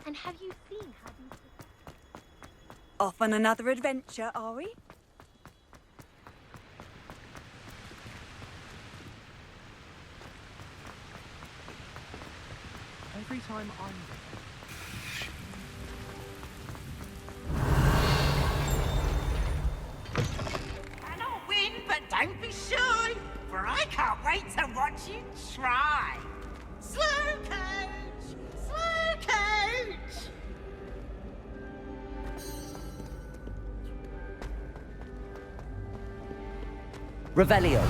And have you seen how these... Off on another adventure, are we? Every time I'm... Cannot win, but don't be shy, for I can't wait to watch you try. Slow coach! Slow coach! Revelio.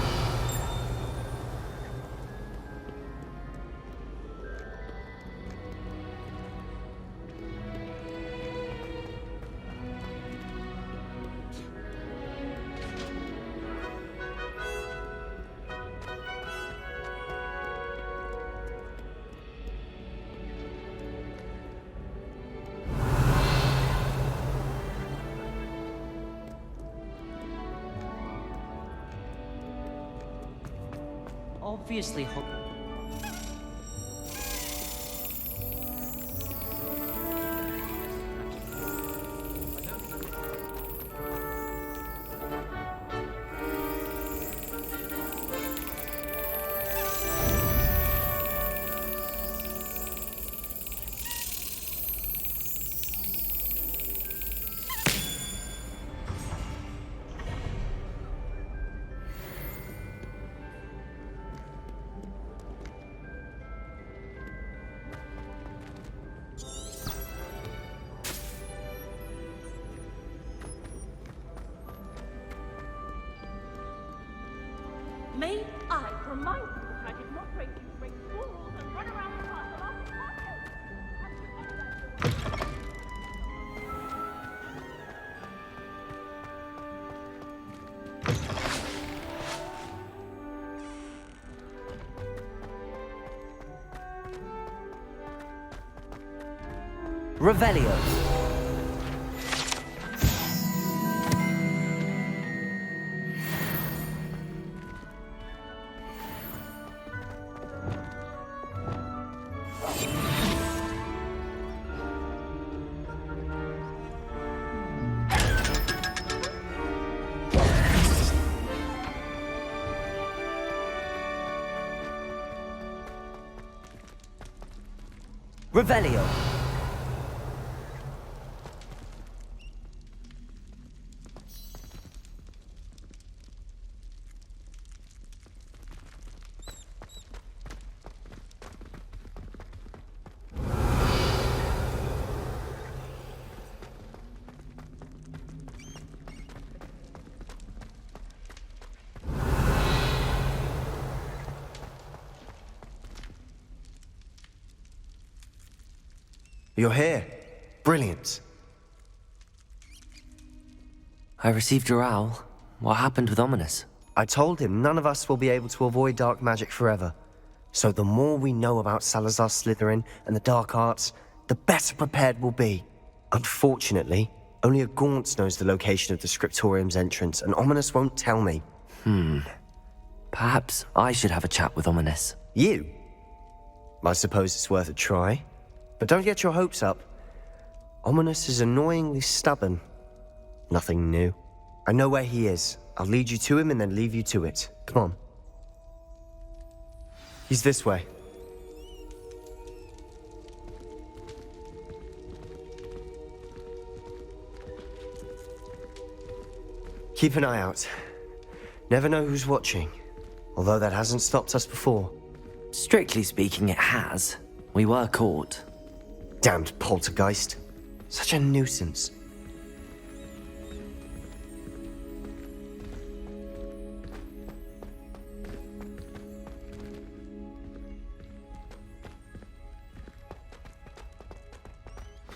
Obviously, May I remind you that I did not break you to break rules and run around the castle after Revelio. Revelio. You're here. Brilliant. I received your owl. What happened with Ominous? I told him none of us will be able to avoid dark magic forever. So the more we know about Salazar Slytherin and the dark arts, the better prepared we'll be. Unfortunately, only a Gaunt knows the location of the Scriptorium's entrance, and Ominous won't tell me. Perhaps I should have a chat with Ominous. You? I suppose it's worth a try. But don't get your hopes up. Ominous is annoyingly stubborn. Nothing new. I know where he is. I'll lead you to him and then leave you to it. Come on. He's this way. Keep an eye out. Never know who's watching. Although that hasn't stopped us before. Strictly speaking, it has. We were caught. Damned poltergeist. Such a nuisance.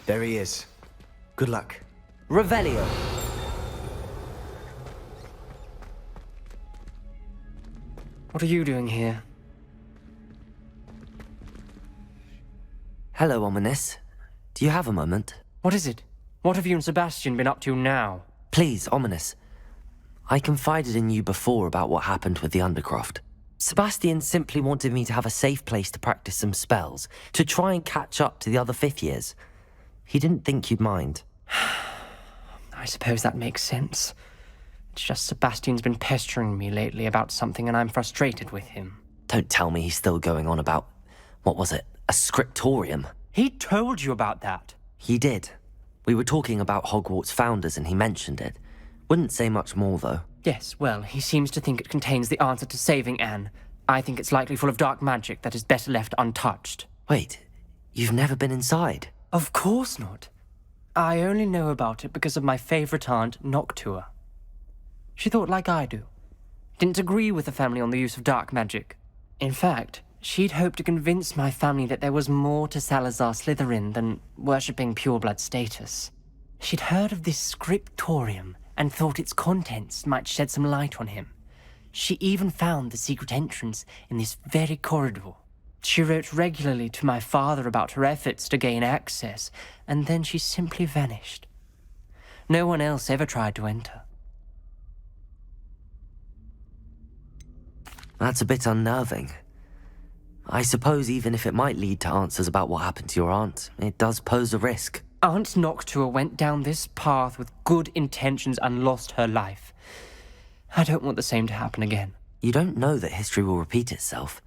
There he is. Good luck. Revelio. What are you doing here? Hello, Ominous. Do you have a moment? What is it? What have you and Sebastian been up to now? Please, Ominous. I confided in you before about what happened with the Undercroft. Sebastian simply wanted me to have a safe place to practice some spells, to try and catch up to the other fifth years. He didn't think you'd mind. I suppose that makes sense. It's just Sebastian's been pestering me lately about something and I'm frustrated with him. Don't tell me he's still going on about, what was it, a scriptorium? He told you about that. He did. We were talking about Hogwarts founders and he mentioned it. Wouldn't say much more, though. Yes, well, he seems to think it contains the answer to saving Anne. I think it's likely full of dark magic that is better left untouched. Wait, you've never been inside? Of course not. I only know about it because of my favorite aunt, Noctua. She thought like I do. Didn't agree with the family on the use of dark magic. In fact, she'd hoped to convince my family that there was more to Salazar Slytherin than worshipping pureblood status. She'd heard of this scriptorium and thought its contents might shed some light on him. She even found the secret entrance in this very corridor. She wrote regularly to my father about her efforts to gain access, and then she simply vanished. No one else ever tried to enter. That's a bit unnerving. I suppose even if it might lead to answers about what happened to your aunt, it does pose a risk. Aunt Noctua went down this path with good intentions and lost her life. I don't want the same to happen again. You don't know that history will repeat itself.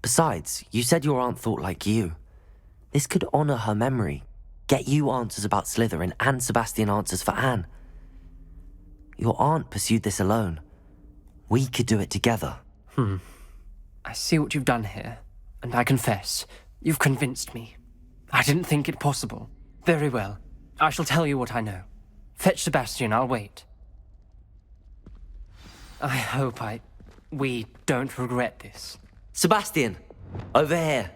Besides, you said your aunt thought like you. This could honor her memory, get you answers about Slytherin and Sebastian answers for Anne. Your aunt pursued this alone. We could do it together. I see what you've done here, and I confess, you've convinced me. I didn't think it possible. Very well. I shall tell you what I know. Fetch Sebastian, I'll wait. I hope we don't regret this. Sebastian! Over here!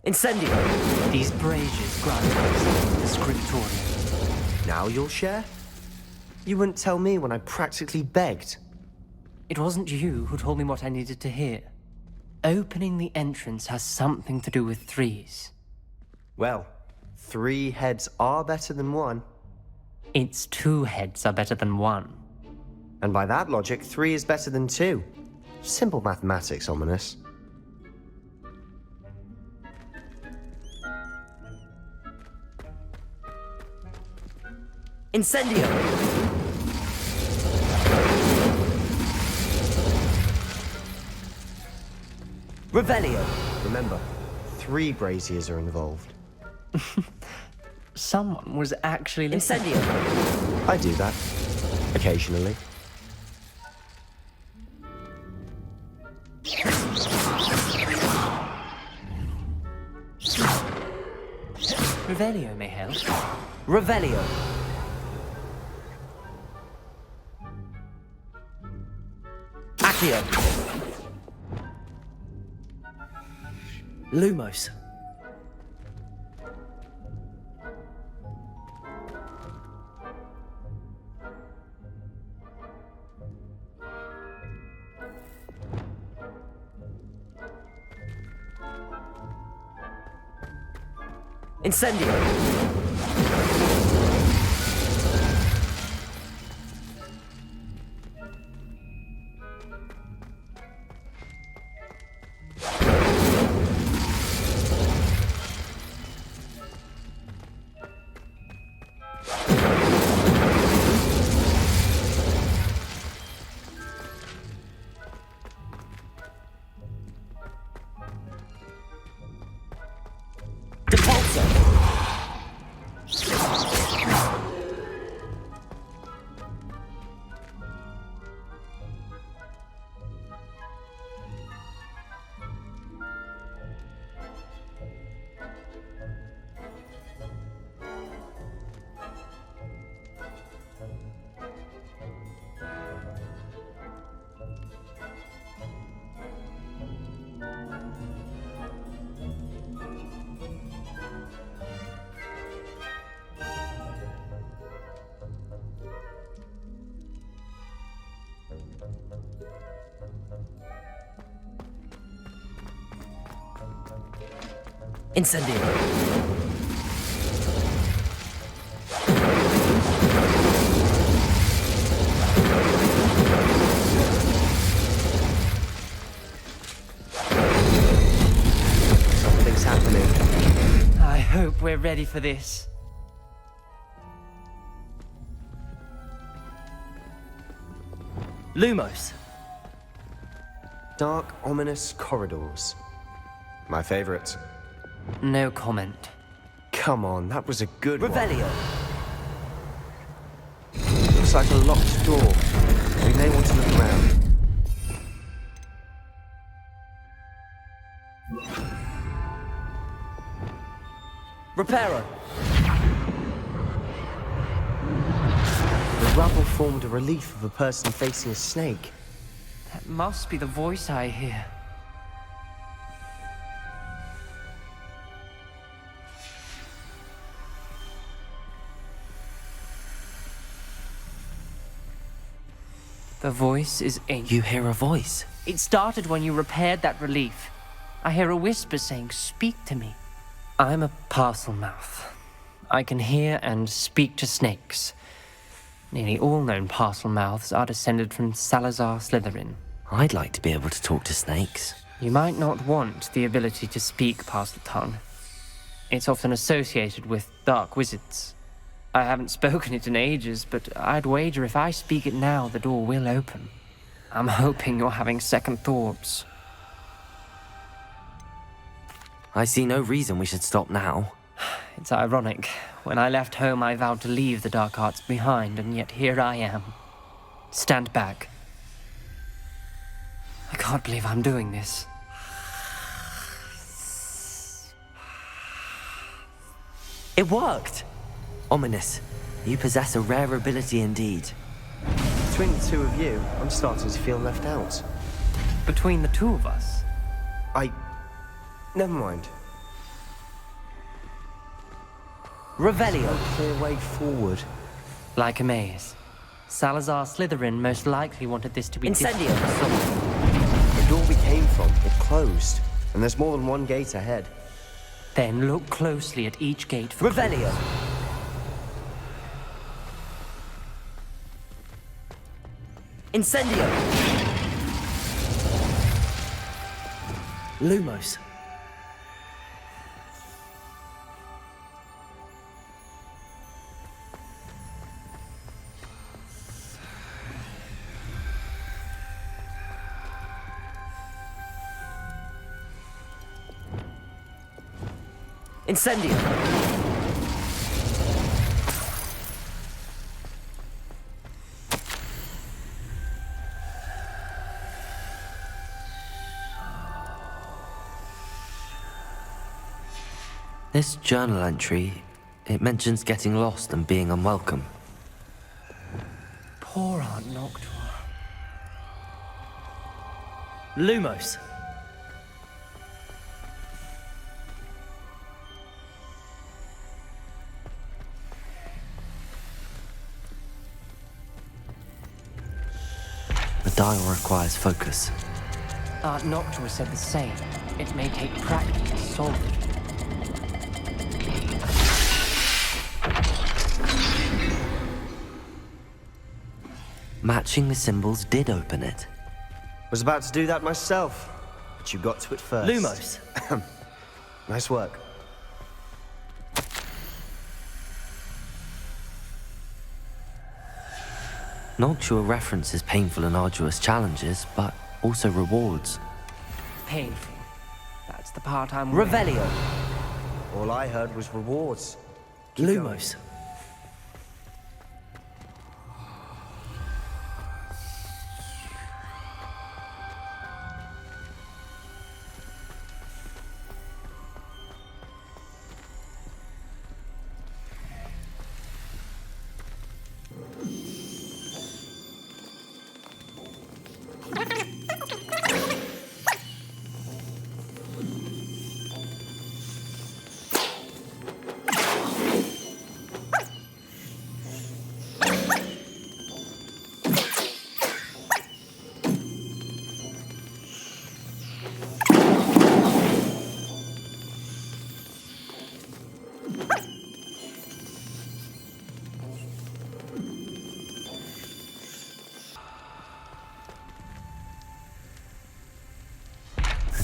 Incendio! These braziers grant access to the scriptorium. Now you'll share? You wouldn't tell me when I practically begged. It wasn't you who told me what I needed to hear. Opening the entrance has something to do with threes. Well, 3 heads are better than 1. Its 2 heads are better than 1. And by that logic, 3 is better than 2. Simple mathematics, Ominous. Incendio! Revelio! Remember, 3 braziers are involved. Someone was actually listening. Incendio! I do that. Occasionally. Revelio may help. Revelio! Accio! Lumos! Incendio! Depulso! Incendio. Something's happening. I hope we're ready for this. Lumos. Dark, ominous corridors. My favorite. No comment. Come on, that was a good one. Revelio. Looks like a locked door. We may want to look around. Reparo. The rubble formed a relief of a person facing a snake. That must be the voice I hear. The voice is ancient. You hear a voice. It started when you repaired that relief. I hear a whisper saying, "Speak to me." I'm a parcel mouth. I can hear and speak to snakes. Nearly all known parcel mouths are descended from Salazar Slytherin. I'd like to be able to talk to snakes. You might not want the ability to speak parcel tongue. It's often associated with dark wizards. I haven't spoken it in ages, but I'd wager if I speak it now, the door will open. I'm hoping you're having second thoughts. I see no reason we should stop now. It's ironic. When I left home, I vowed to leave the dark arts behind, and yet here I am. Stand back. I can't believe I'm doing this. It worked! Ominous. You possess a rare ability indeed. Between the two of you, I'm starting to feel left out. Between the two of us, Never mind. Revelio. No clear way forward. like a maze. Salazar Slytherin most likely wanted this to be Incendio. The door we came from, it closed. And there's more than one gate ahead. Then look closely at each gate for Revelio. Incendio. Lumos. Incendio. This journal entry, it mentions getting lost and being unwelcome. poor Aunt Noctua. Lumos. The dial requires focus. Aunt Noctua said the same. It may take practice to solve it. Matching the symbols did open it. Was about to do that myself, but you got to it first. Lumos. Nice work. Noctua references painful and arduous challenges, but also rewards. Painful. That's the part I'm Revelio. All I heard was rewards. Keep going. Lumos.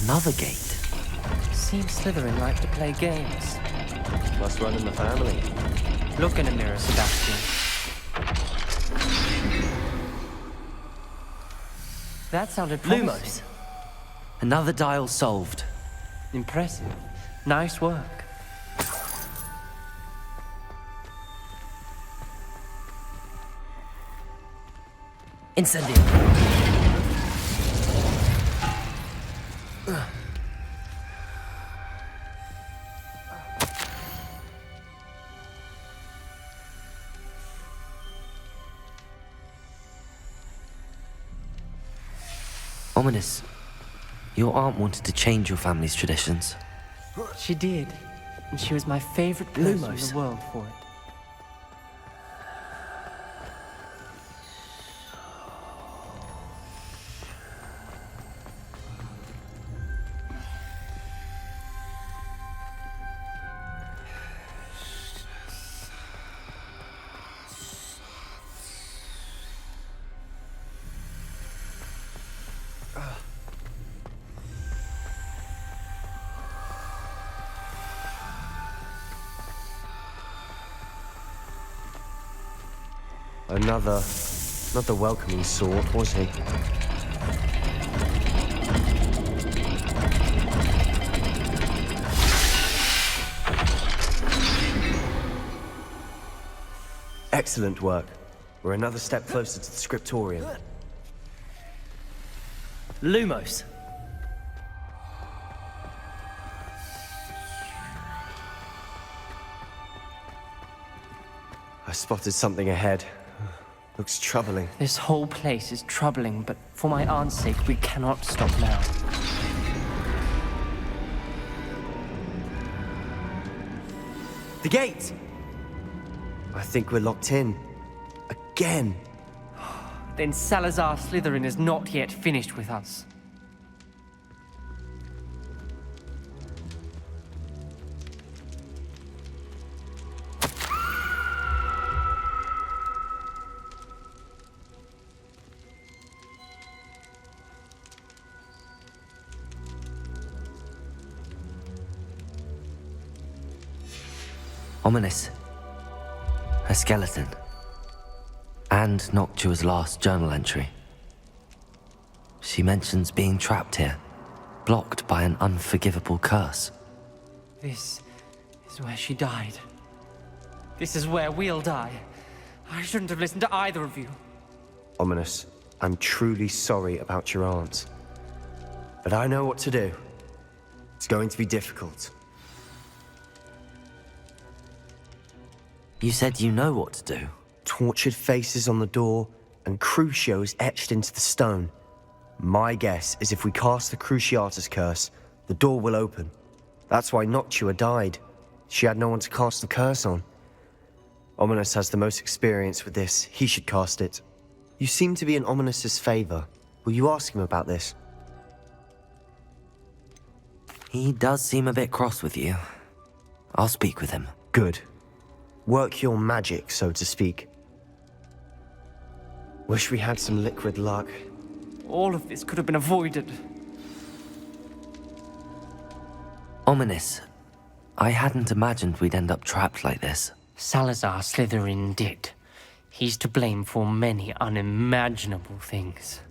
Another gate. Seems Slytherin like to play games. Must run in the family. Look in a mirror, Sebastian. That sounded promising. Lumos. Another dial solved. Impressive. Nice work. Incendio. Ominous. Your aunt wanted to change your family's traditions. She did. And she was my favorite person in Lumos. the world for it. Not the welcoming sort, was he? Excellent work. We're another step closer to the scriptorium. Lumos. I spotted something ahead. Looks troubling. This whole place is troubling, but for my aunt's sake, we cannot stop now. The gate! I think we're locked in. Again. Then Salazar Slytherin is not yet finished with us. Ominous. A skeleton. And Noctua's last journal entry. She mentions being trapped here, blocked by an unforgivable curse. This is where she died. This is where we'll die. I shouldn't have listened to either of you. Ominous, I'm truly sorry about your aunt. But I know what to do. It's going to be difficult. You said you know what to do. Tortured faces on the door and Crucios etched into the stone. My guess is if we cast the Cruciatus curse, the door will open. That's why Noctua died. She had no one to cast the curse on. Ominous has the most experience with this. He should cast it. You seem to be in Ominous's favor. Will you ask him about this? He does seem a bit cross with you. I'll speak with him. Good. Work your magic, so to speak. Wish we had some liquid luck. All of this could have been avoided. Ominous. I hadn't imagined we'd end up trapped like this. Salazar Slytherin did. He's to blame for many unimaginable things.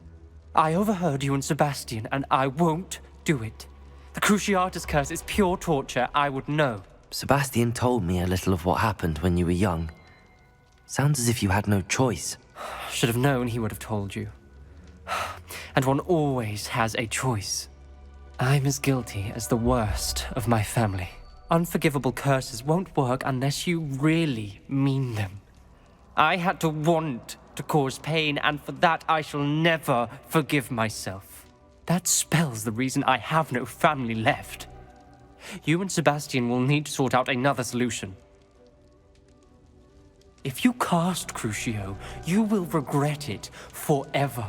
I overheard you and Sebastian, and I won't do it. The Cruciatus curse is pure torture, I would know. Sebastian told me a little of what happened when you were young. Sounds as if you had no choice. Should have known he would have told you. And one always has a choice. I'm as guilty as the worst of my family. Unforgivable curses won't work unless you really mean them. I had to want to cause pain, and for that I shall never forgive myself. That spells the reason I have no family left. You and Sebastian will need to sort out another solution. If you cast Crucio, you will regret it forever.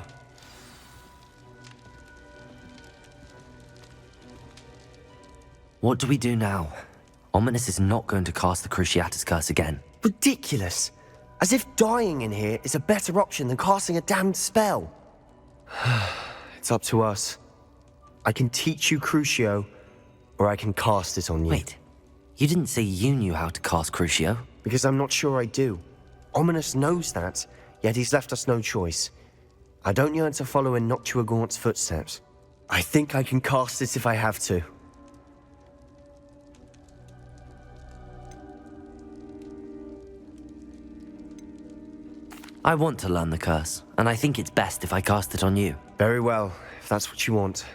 What do we do now? Ominous is not going to cast the Cruciatus Curse again. Ridiculous. As if dying in here is a better option than casting a damned spell. It's up to us. I can teach you Crucio, or I can cast it on you. Wait, you didn't say you knew how to cast Crucio? Because I'm not sure I do. Ominous knows that, yet he's left us no choice. I don't yearn to follow in Noctua Gaunt's footsteps. I think I can cast it if I have to. I want to learn the curse, and I think it's best if I cast it on you. Very well, if that's what you want.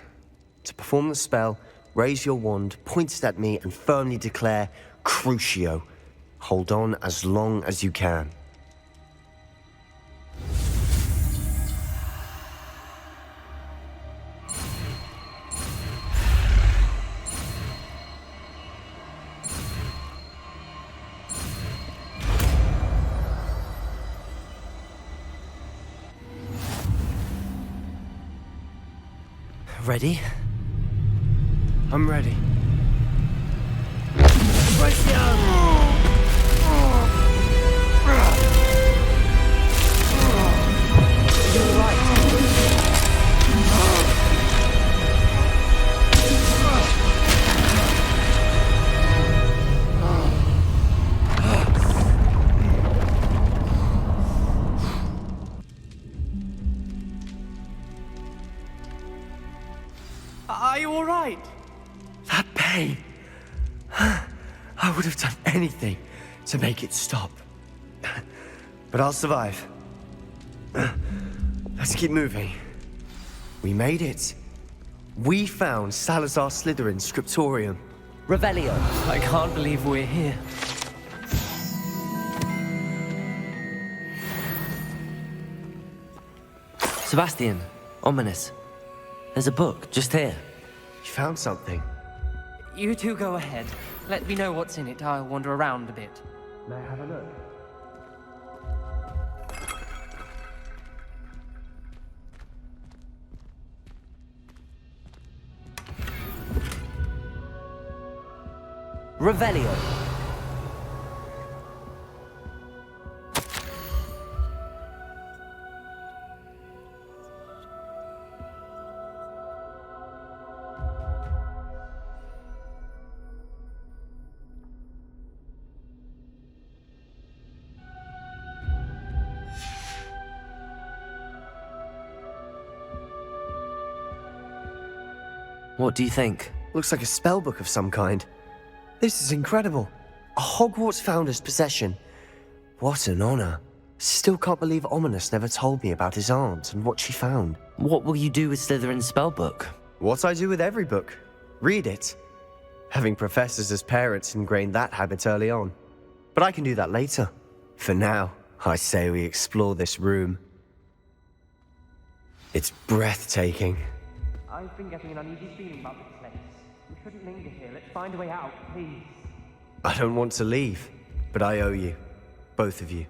To perform the spell, raise your wand, point it at me, and firmly declare Crucio. Hold on as long as you can. Ready? I'm ready. Are you all right? That pain. I would have done anything to make it stop. But I'll survive. Let's keep moving. We made it. We found Salazar Slytherin's scriptorium. Revelio. I can't believe we're here. Sebastian, Ominous. There's a book just here. You found something. You two go ahead. Let me know what's in it. I'll wander around a bit. May I have a look? Revelio. What do you think? Looks like a spellbook of some kind. This is incredible. A Hogwarts founder's possession. What an honor. Still can't believe Ominous never told me about his aunt and what she found. What will you do with Slytherin's spellbook? What I do with every book. Read it. Having professors as parents ingrained that habit early on. But I can do that later. For now, I say we explore this room. It's breathtaking. I've been getting an uneasy feeling about this place. We shouldn't linger here. Let's find a way out, please. I don't want to leave, but I owe you. Both of you.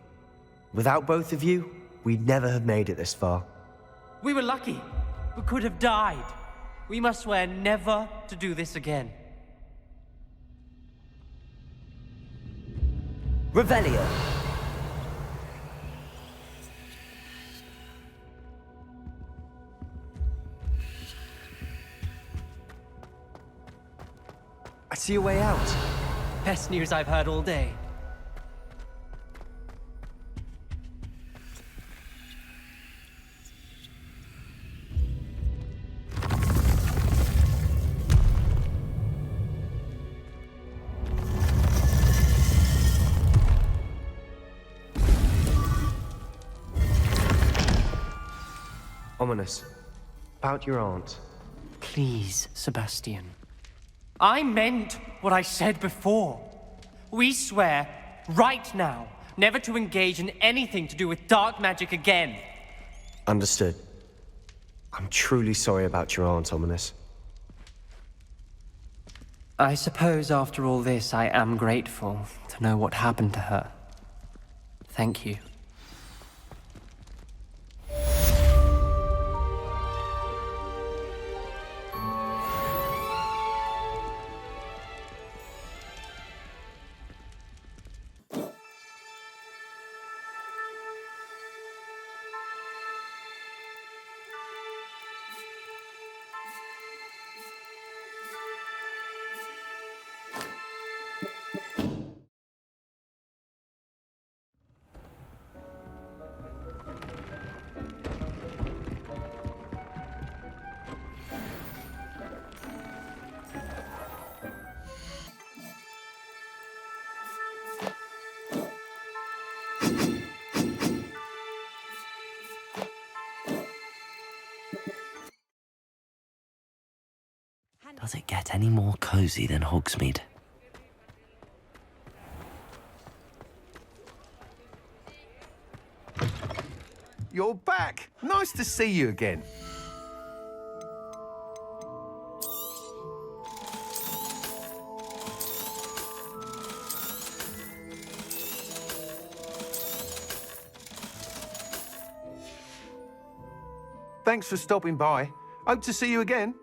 Without both of you, we'd never have made it this far. We were lucky. We could have died. We must swear never to do this again. Revelio. I see a way out. Best news I've heard all day. Ominous. About your aunt. Please, Sebastian. I meant what I said before. We swear, right now, never to engage in anything to do with dark magic again. Understood. I'm truly sorry about your aunt, Ominous. I suppose after all this, I am grateful to know what happened to her. Thank you. Does it get any more cozy than Hogsmeade? You're back. Nice to see you again. Thanks for stopping by. Hope to see you again.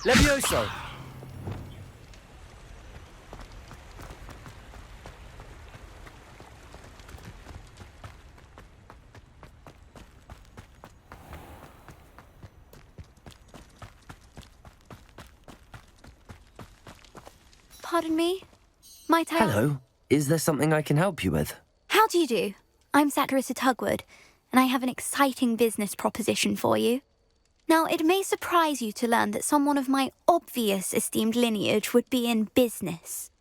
Levioso! Pardon me? Might I... Hello. Is there something I can help you with? How do you do? I'm Satirissa Tugwood, and I have an exciting business proposition for you. Now, it may surprise you to learn that someone of my obvious esteemed lineage would be in business.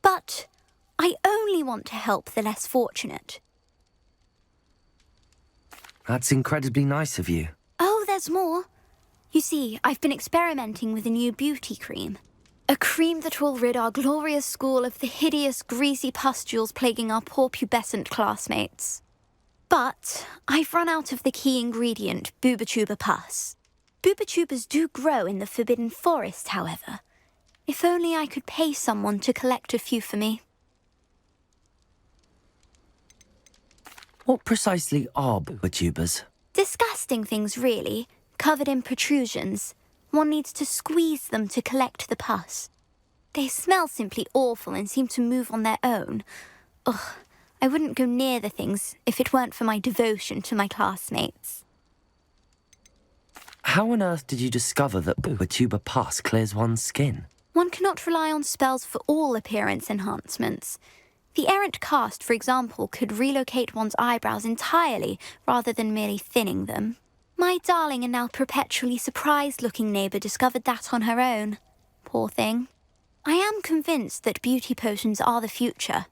But I only want to help the less fortunate. That's incredibly nice of you. Oh, there's more. You see, I've been experimenting with a new beauty cream. A cream that will rid our glorious school of the hideous, greasy pustules plaguing our poor pubescent classmates. But I've run out of the key ingredient, Booba pus. Booba do grow in the Forbidden Forest, however. If only I could pay someone to collect a few for me. What precisely are booba? Disgusting things, really, covered in protrusions. One needs to squeeze them to collect the pus. They smell simply awful and seem to move on their own. Ugh, I wouldn't go near the things if it weren't for my devotion to my classmates. How on earth did you discover that booba pus clears one's skin? One cannot rely on spells for all appearance enhancements. The errant cast, for example, could relocate one's eyebrows entirely rather than merely thinning them. My darling and now perpetually surprised-looking neighbour discovered that on her own. Poor thing. I am convinced that beauty potions are the future.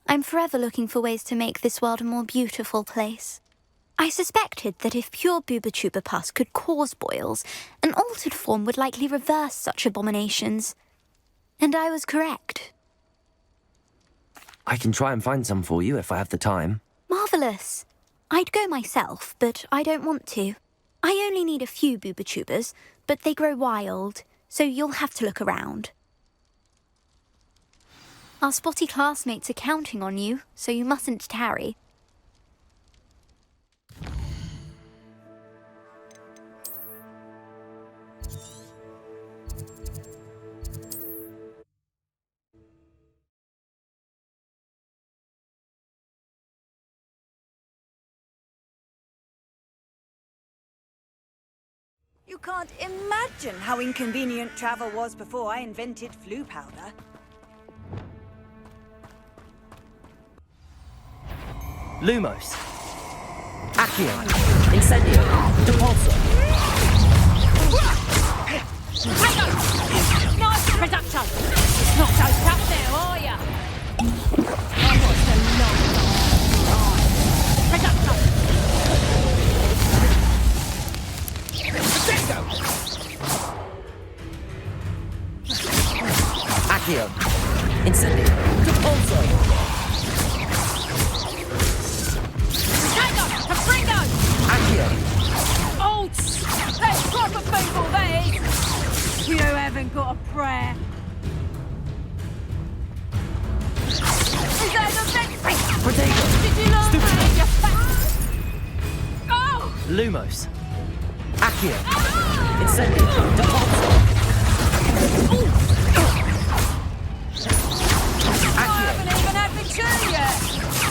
I'm forever looking for ways to make this world a more beautiful place. I suspected that if pure booba pus could cause boils, an altered form would likely reverse such abominations. And I was correct. I can try and find some for you if I have the time. Marvellous. I'd go myself, but I don't want to. I only need a few booba but they grow wild, so you'll have to look around. Our spotty classmates are counting on you, so you mustn't tarry. You can't imagine how inconvenient travel was before I invented flu powder. Lumos. Accio. Incendio. Depulso. Nice production! It's not so tough now, are ya? I watched a long production! Accio. Incendio. Depulso. Tango! Confringo! Accio. Let's type of people that is? You haven't got a prayer. Is that the next? Protego. Did you learn Stupid. that in your fat? Oh! Lumos. Accio. Incendio. Depulso. I haven't even had my tea yet.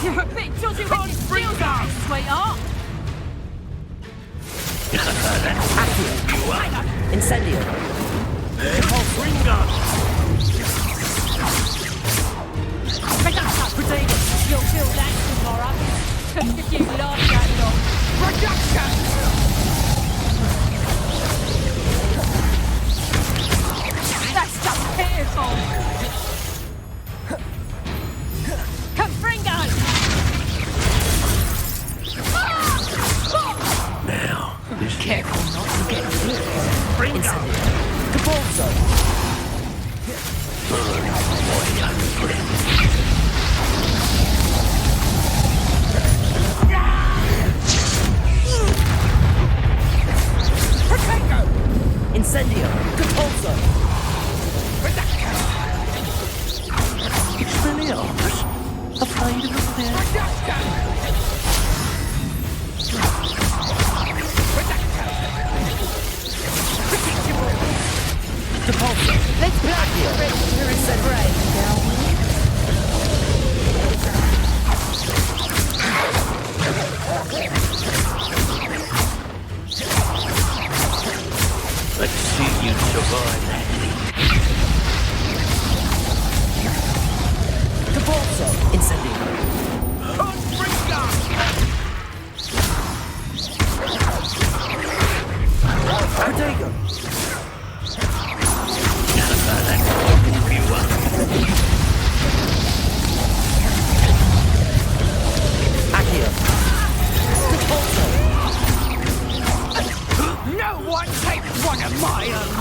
You're a bit dodgy when you steal that, sweetheart. Accio. Incendio. Depulso. Protego. You'll feel that tomorrow. If you love that dog. That's just pitiful. Confringo! Now, this Careful not to get Incendio. Depulso. Incendio. Depulso. Expelliarmus? Afraid of them there? Depulso. Let's play here. Incendio. Let's see you survive that. Depulso. Incendio. Protego. Accio. Depulso. No one take one of my own!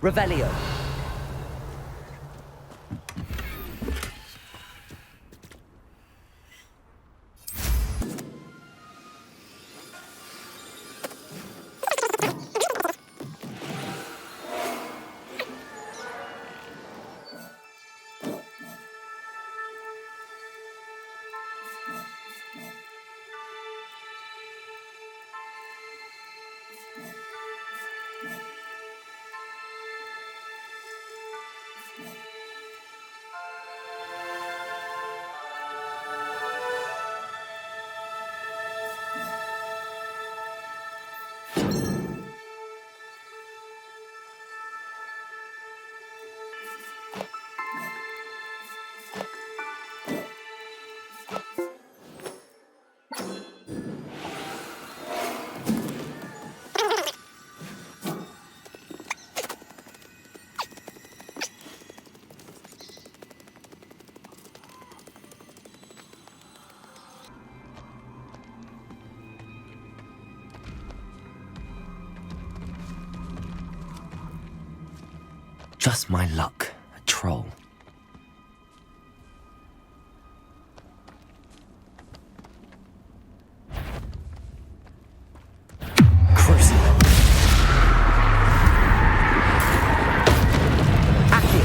Revelio. Just my luck, a troll. Crucible. Accio.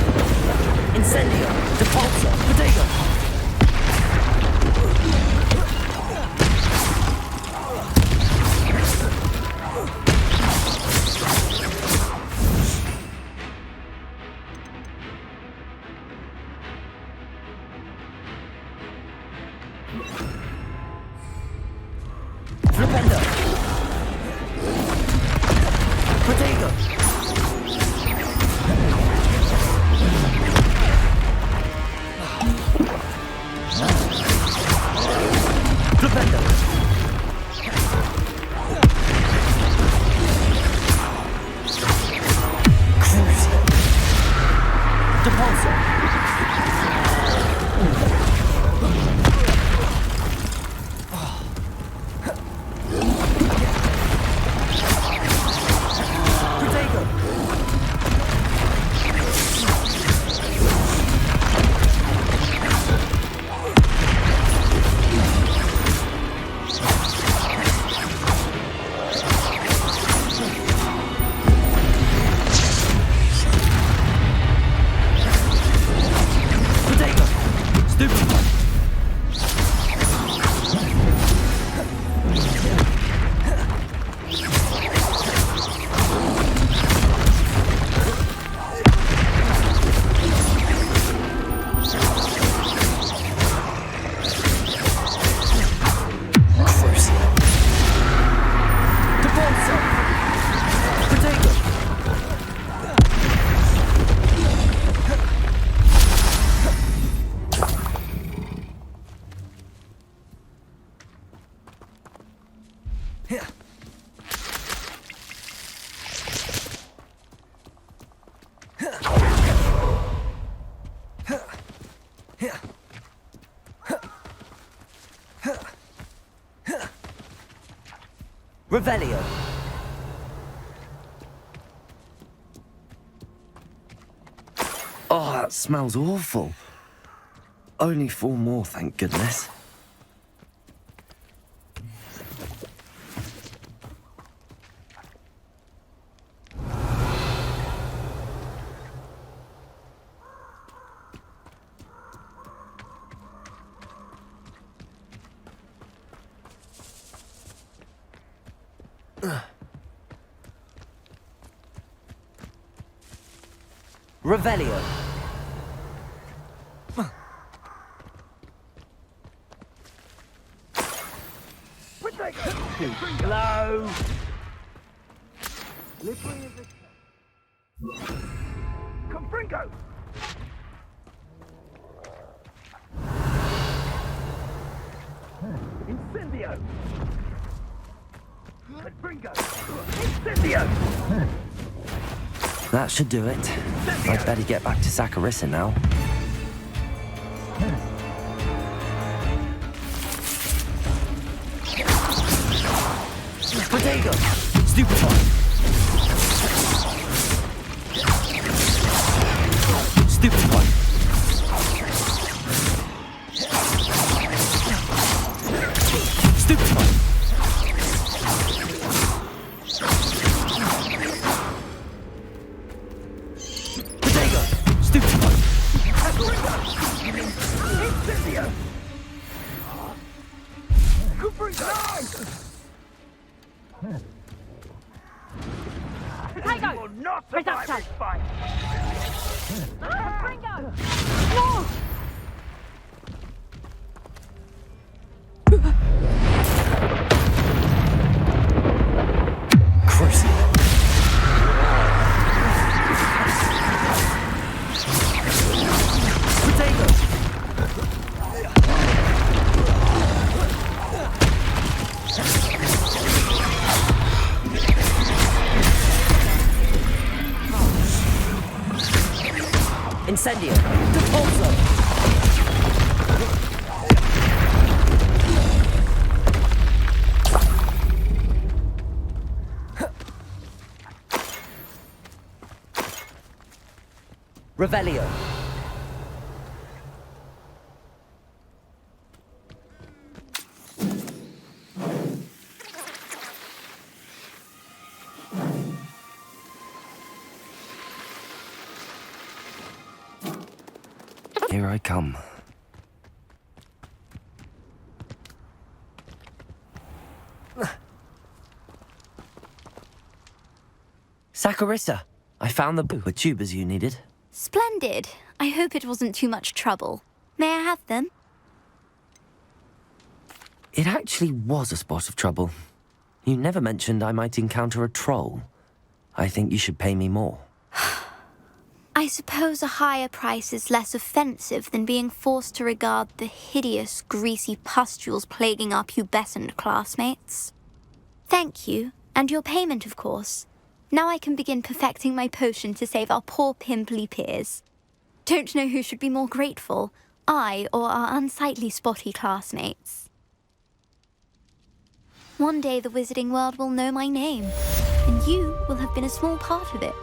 Incendio. Depulso. Protego. Flipendo. Protego. Flipendo. Crucible. Depulso. Protego. Revelio. Oh, that smells awful. Only 4 more, thank goodness. Revelio. Hello. Confringo. Incendio. Confringo. Incendio. That should do it. I'd better get back to Saccharissa now. Protego. Stupefy. Stupefy. Stupefy. Protego. Stupefy. Incendio. Confringo. Potato! You will not Risotto. survive this fight. Confringo! No! Crucible. Protego. Incendio. Depulso. Revelio. Here I come. Saccharissa. I found the tubers you needed. Splendid. I hope it wasn't too much trouble. May I have them? It actually was a spot of trouble. You never mentioned I might encounter a troll. I think you should pay me more. I suppose a higher price is less offensive than being forced to regard the hideous, greasy pustules plaguing our pubescent classmates. Thank you, and your payment, of course. Now I can begin perfecting my potion to save our poor pimply peers. Don't know who should be more grateful, I or our unsightly spotty classmates. One day the wizarding world will know my name, and you will have been a small part of it.